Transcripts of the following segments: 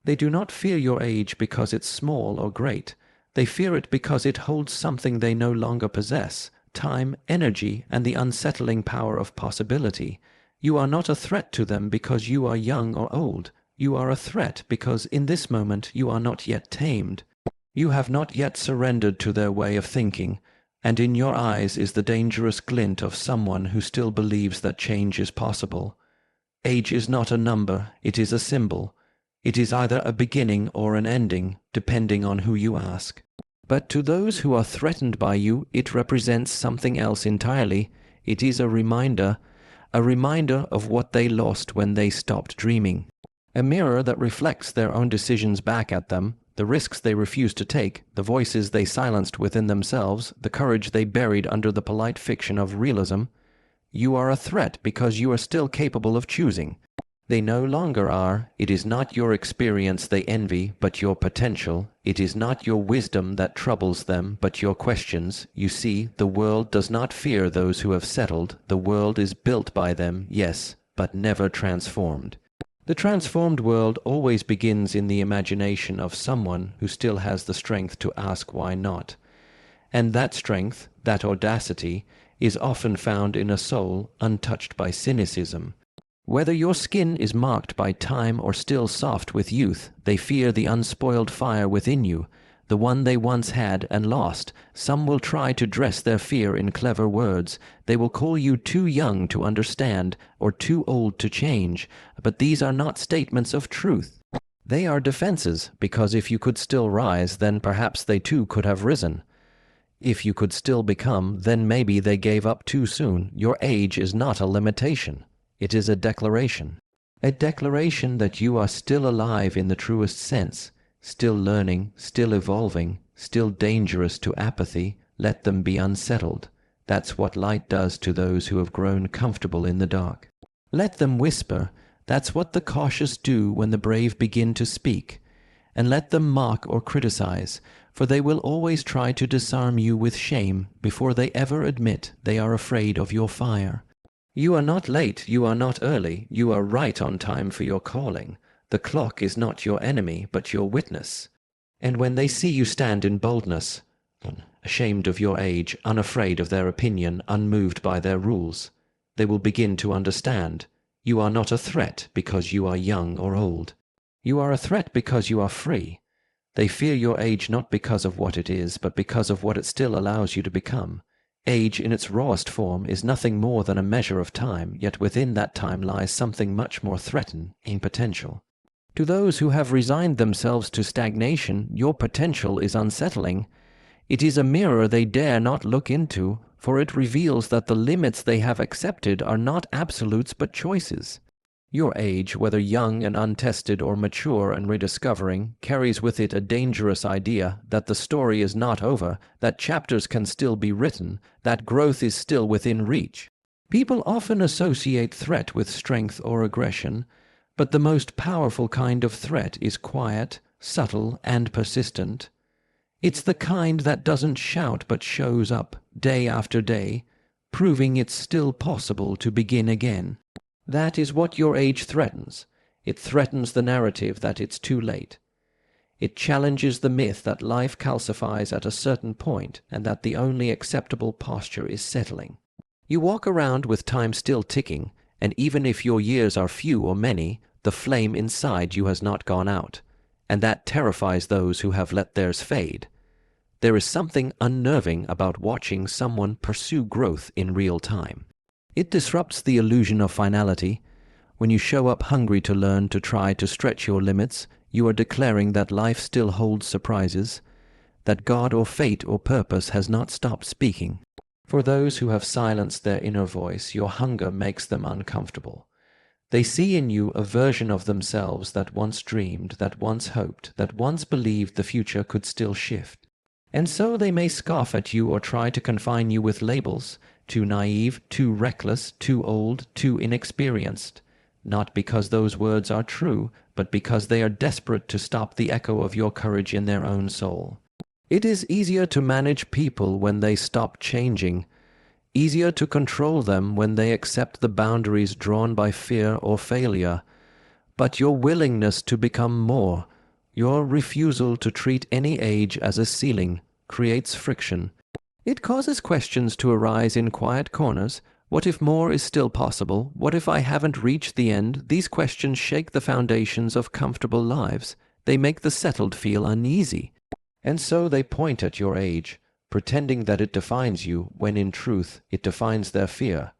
They do not fear your age because it's small or great. They fear it because it holds something they no longer possess: time, energy, and the unsettling power of possibility. You are not a threat to them because you are young or old. You are a threat because in this moment you are not yet tamed. You have not yet surrendered to their way of thinking, and in your eyes is the dangerous glint of someone who still believes that change is possible. Age is not a number, it is a symbol. It is either a beginning or an ending, depending on who you ask. But to those who are threatened by you, it represents something else entirely. It is a reminder of what they lost when they stopped dreaming. A mirror that reflects their own decisions back at them, the risks they refused to take, the voices they silenced within themselves, the courage they buried under the polite fiction of realism. You are a threat because you are still capable of choosing. They no longer are. It is not your experience they envy, but your potential. It is not your wisdom that troubles them, but your questions. You see, the world does not fear those who have settled. The world is built by them, yes, but never transformed. The transformed world always begins in the imagination of someone who still has the strength to ask why not. And that strength, that audacity, is often found in a soul untouched by cynicism. Whether your skin is marked by time or still soft with youth, they fear the unspoiled fire within you, the one they once had and lost. Some will try to dress their fear in clever words. They will call you too young to understand or too old to change, but these are not statements of truth. They are defenses, because if you could still rise, then perhaps they too could have risen. If you could still become, then maybe they gave up too soon. Your age is not a limitation. It is a declaration that you are still alive in the truest sense, still learning, still evolving, still dangerous to apathy. Let them be unsettled. That's what light does to those who have grown comfortable in the dark. Let them whisper. That's what the cautious do when the brave begin to speak. And let them mock or criticize, for they will always try to disarm you with shame before they ever admit they are afraid of your fire. You are not late, you are not early, you are right on time for your calling. The clock is not your enemy, but your witness. And when they see you stand in boldness, ashamed of your age, unafraid of their opinion, unmoved by their rules, they will begin to understand. You are not a threat because you are young or old. You are a threat because you are free. They fear your age not because of what it is, but because of what it still allows you to become. Age in its rawest form is nothing more than a measure of time, yet within that time lies something much more threatening potential. To those who have resigned themselves to stagnation, your potential is unsettling. It is a mirror they dare not look into, for it reveals that the limits they have accepted are not absolutes but choices. Your age, whether young and untested or mature and rediscovering, carries with it a dangerous idea that the story is not over, that chapters can still be written, that growth is still within reach. People often associate threat with strength or aggression, but the most powerful kind of threat is quiet, subtle, and persistent. It's the kind that doesn't shout but shows up, day after day, proving it's still possible to begin again. That is what your age threatens. It threatens the narrative that it's too late. It challenges the myth that life calcifies at a certain point and that the only acceptable posture is settling. You walk around with time still ticking, and even if your years are few or many, the flame inside you has not gone out, and that terrifies those who have let theirs fade. There is something unnerving about watching someone pursue growth in real time. It disrupts the illusion of finality. When you show up hungry to learn, to try to stretch your limits, you are declaring that life still holds surprises, that God or fate or purpose has not stopped speaking. For those who have silenced their inner voice, your hunger makes them uncomfortable. They see in you a version of themselves that once dreamed, that once hoped, that once believed the future could still shift. And so they may scoff at you or try to confine you with labels: too naive, too reckless, too old, too inexperienced. Not because those words are true, but because they are desperate to stop the echo of your courage in their own soul. It is easier to manage people when they stop changing, easier to control them when they accept the boundaries drawn by fear or failure. But your willingness to become more, Your refusal to treat any age as a ceiling creates friction. It causes questions to arise in quiet corners. What if more is still possible? What if I haven't reached the end? These questions shake the foundations of comfortable lives. They make the settled feel uneasy. And so they point at your age, pretending that it defines you, when in truth it defines their fear.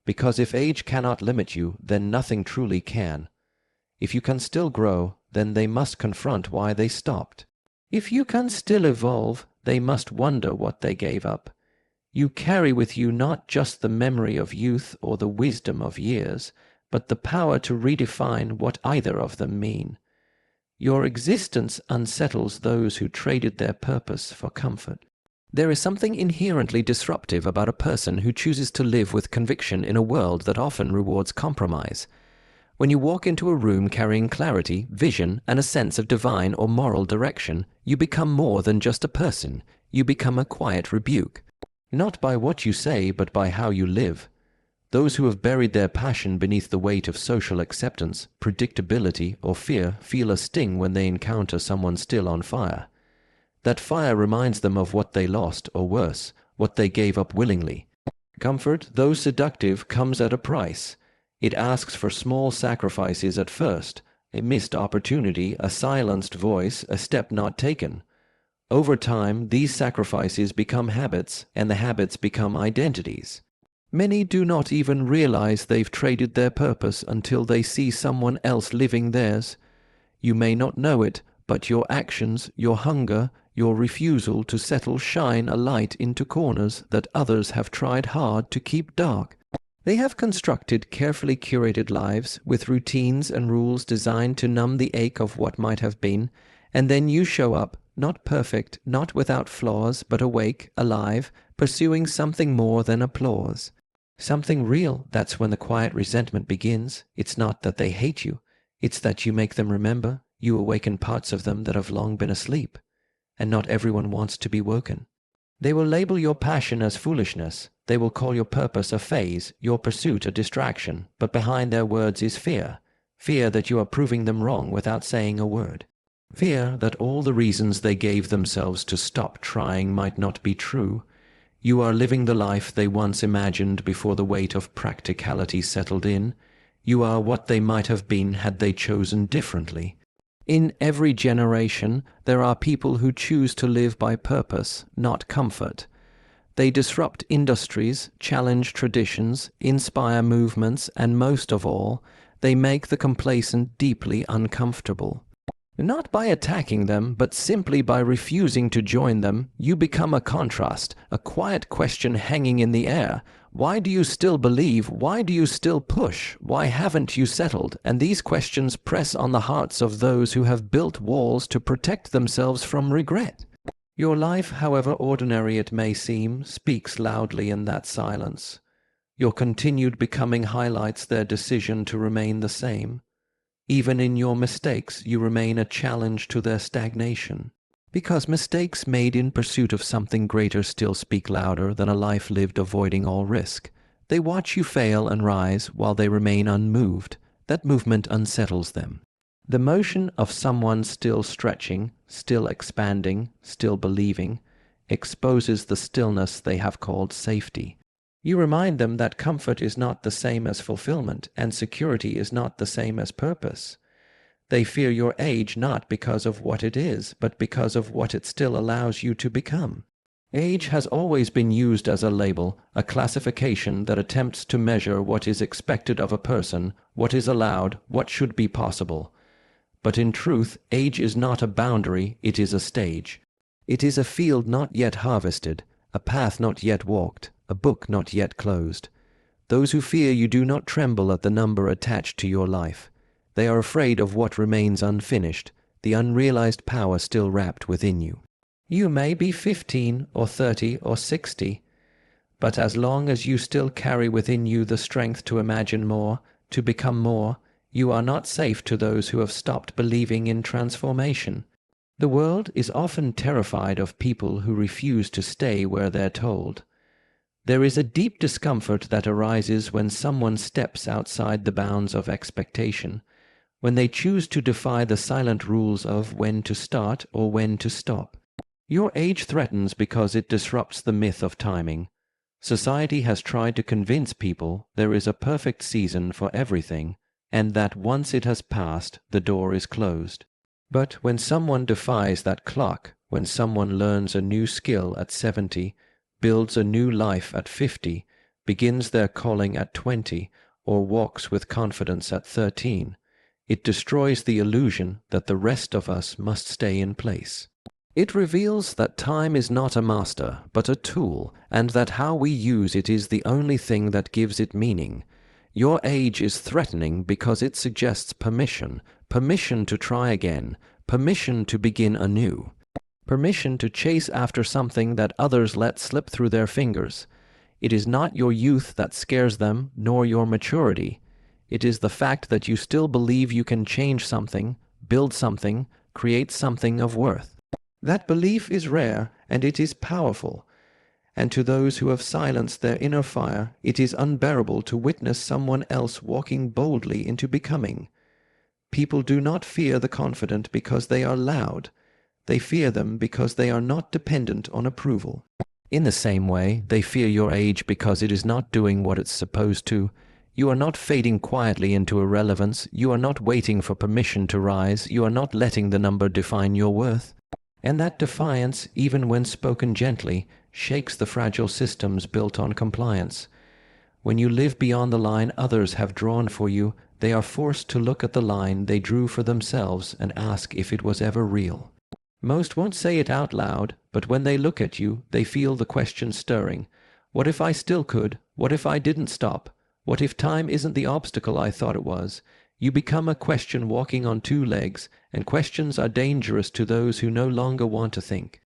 Because if age cannot limit you, then nothing truly can. If you can still grow, then they must confront why they stopped. If you can still evolve, they must wonder what they gave up. You carry with you not just the memory of youth or the wisdom of years, but the power to redefine what either of them mean. Your existence unsettles those who traded their purpose for comfort. There is something inherently disruptive about a person who chooses to live with conviction in a world that often rewards compromise. When you walk into a room carrying clarity, vision, and a sense of divine or moral direction, you become more than just a person. You become a quiet rebuke. Not by what you say, but by how you live. Those who have buried their passion beneath the weight of social acceptance, predictability, or fear feel a sting when they encounter someone still on fire. That fire reminds them of what they lost, or worse, what they gave up willingly. Comfort, though seductive, comes at a price. It asks for small sacrifices at first, a missed opportunity, a silenced voice, a step not taken. Over time, these sacrifices become habits, and the habits become identities. Many do not even realize they've traded their purpose until they see someone else living theirs. You may not know it, but your actions, your hunger, your refusal to settle shine a light into corners that others have tried hard to keep dark. They have constructed carefully curated lives with routines and rules designed to numb the ache of what might have been, and then you show up, not perfect, not without flaws, but awake, alive, pursuing something more than applause. Something real. That's when the quiet resentment begins. It's not that they hate you. It's that you make them remember. You awaken parts of them that have long been asleep. And not everyone wants to be woken. They will label your passion as foolishness. They will call your purpose a phase, your pursuit a distraction. But behind their words is fear. Fear that you are proving them wrong without saying a word. Fear that all the reasons they gave themselves to stop trying might not be true. You are living the life they once imagined before the weight of practicality settled in. You are what they might have been had they chosen differently. In every generation, there are people who choose to live by purpose, not comfort. They disrupt industries, challenge traditions, inspire movements, and most of all, they make the complacent deeply uncomfortable. Not by attacking them, but simply by refusing to join them, you become a contrast, a quiet question hanging in the air. Why do you still believe? Why do you still push? Why haven't you settled? And these questions press on the hearts of those who have built walls to protect themselves from regret. Your life, however ordinary it may seem, speaks loudly in that silence. Your continued becoming highlights their decision to remain the same. Even in your mistakes, you remain a challenge to their stagnation. Because mistakes made in pursuit of something greater still speak louder than a life lived avoiding all risk. They watch you fail and rise while they remain unmoved. That movement unsettles them. The motion of someone still stretching, still expanding, still believing, exposes the stillness they have called safety. You remind them that comfort is not the same as fulfillment, and security is not the same as purpose. They fear your age not because of what it is, but because of what it still allows you to become. Age has always been used as a label, a classification that attempts to measure what is expected of a person, what is allowed, what should be possible. But in truth, age is not a boundary, it is a stage. It is a field not yet harvested, a path not yet walked, a book not yet closed. Those who fear you do not tremble at the number attached to your life. They are afraid of what remains unfinished, the unrealized power still wrapped within you. You may be 15 or 30 or 60, but as long as you still carry within you the strength to imagine more, to become more, you are not safe to those who have stopped believing in transformation. The world is often terrified of people who refuse to stay where they're told. There is a deep discomfort that arises when someone steps outside the bounds of expectation, when they choose to defy the silent rules of when to start or when to stop. Your age threatens because it disrupts the myth of timing. Society has tried to convince people there is a perfect season for everything, and that once it has passed, the door is closed. But when someone defies that clock, when someone learns a new skill at 70, builds a new life at 50, begins their calling at 20, or walks with confidence at 13, it destroys the illusion that the rest of us must stay in place. It reveals that time is not a master, but a tool, and that how we use it is the only thing that gives it meaning. Your age is threatening because it suggests permission to try again, permission to begin anew, permission to chase after something that others let slip through their fingers. It is not your youth that scares them, nor your maturity. It is the fact that you still believe you can change something, build something, create something of worth. That belief is rare, and it is powerful. And to those who have silenced their inner fire, it is unbearable to witness someone else walking boldly into becoming. People do not fear the confident because they are loud. They fear them because they are not dependent on approval. In the same way, they fear your age because it is not doing what it's supposed to. You are not fading quietly into irrelevance. You are not waiting for permission to rise. You are not letting the number define your worth. And that defiance, even when spoken gently, shakes the fragile systems built on compliance. When you live beyond the line others have drawn for you, they are forced to look at the line they drew for themselves and ask if it was ever real. Most won't say it out loud, but when they look at you, they feel the question stirring. What if I still could? What if I didn't stop? What if time isn't the obstacle I thought it was? You become a question walking on two legs, and questions are dangerous to those who no longer want to think.